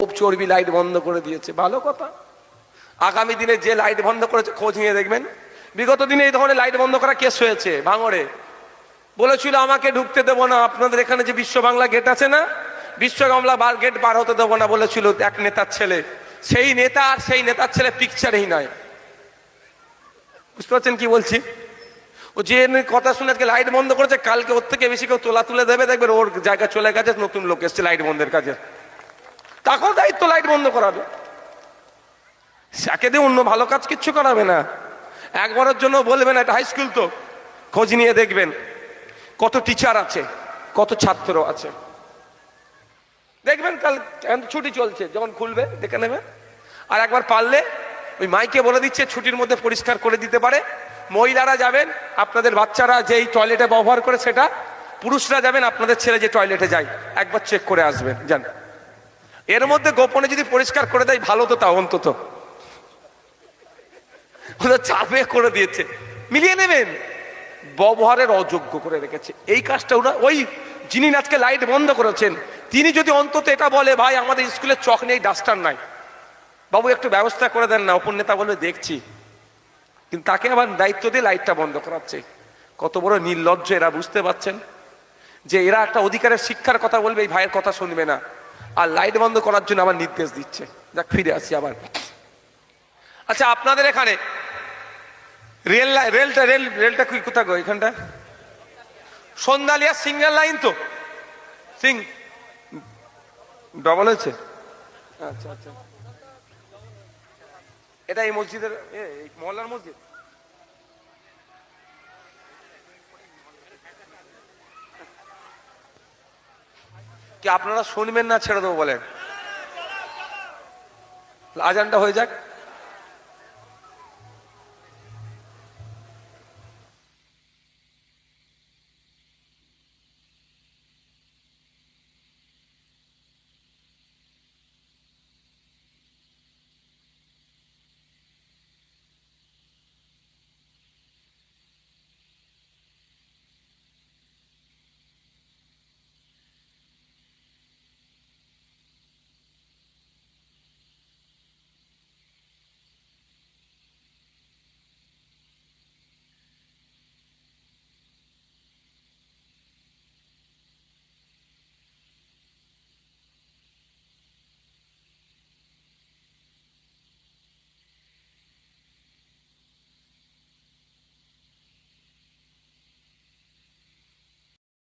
খুব চর্বি লাইট বন্ধ করে দিয়েছে, ভালো কথা। আগামী দিনে যে লাইট বন্ধ করেছে খোঁজ নিয়ে দেখবেন। বিগত দিনে এই ধরনের লাইট বন্ধ করা কেস হয়েছে ভাঙড়ে। বলেছিল আমাকে ঢুকতে দেবো না, আপনাদের এখানে যে বিশ্ব বাংলা গেট আছে না, বিশ্ব বাংলা গেট পার হতে দেবো না বলেছিল এক নেতার ছেলে। সেই নেতা আর সেই নেতার ছেলে পিকচারেই নয়। বুঝতে পারছেন কি বলছি? ও যে কথা শুনে আজকে লাইট বন্ধ করেছে, কালকে ওর থেকে বেশি কেউ তোলা তুলে দেবে, দেখবেন ওর জায়গা চলে গেছে, নতুন লোক এসছে লাইট বন্ধের কাজে। তাকেও দায়িত্ব লাইট বন্ধ করাবে, সাকে দিয়ে অন্য ভালো কাজ কিচ্ছু করাবে না। একবারের জন্য বলবেন এটা হাই স্কুল, তো খোঁজ নিয়ে দেখবেন কত টিচার আছে, কত ছাত্র আছে। দেখবেন কাল ছুটি চলছে, যখন খুলবে দেখে নেবে। আর একবার পারলে ওই মাইকে বলে দিচ্ছে ছুটির মধ্যে পরিষ্কার করে দিতে পারে। মহিলারা যাবেন, আপনাদের বাচ্চারা যেই টয়লেটে ব্যবহার করে সেটা, পুরুষরা যাবেন আপনাদের ছেলে যে টয়লেটে যায় একবার চেক করে আসবেন, জান। এর মধ্যে গোপনে যদি পরিষ্কার করে দেয় ভালো তো, তাও অন্তত চাপে করে দিয়েছে, মিলিয়ে নেবেন। ব্যবহারের অযোগ্য করে রেখেছে এই কাজটা ওরা। ওই যিনি আজকে লাইট বন্ধ করেছেন তিনি যদি অন্তত এটা বলে, ভাই আমাদের স্কুলে চক নেই, ডাস্টার নাই, বাবু একটু ব্যবস্থা করে দেন না, অপর নেতা বলবে দেখছি। কিন্তু তাকে আবার দায়িত্ব দিয়ে লাইটটা বন্ধ করাচ্ছে। কত বড় নির্লজ্জ এরা, বুঝতে পারছেন? যে এরা একটা অধিকারের শিক্ষার কথা বলবে, এই ভাইয়ের কথা শুনবে না, আর লাইট বন্ধ করার জন্য আবার নির্দেশ দিচ্ছে। যাক, ফিরে আসি আবার। আচ্ছা, আপনাদের এখানে রেলটা কোথায় গো? এখানটা সন্ধ্যালিয়া সিঙ্গেল লাইন তো, ডবল হয়েছে। আচ্ছা আচ্ছা, এটা এই মসজিদের মহল্লার মসজিদ। কি আপনারা শুনবেন না ছেড়ে দেবো বলেন? আজানটা হয়ে যাক।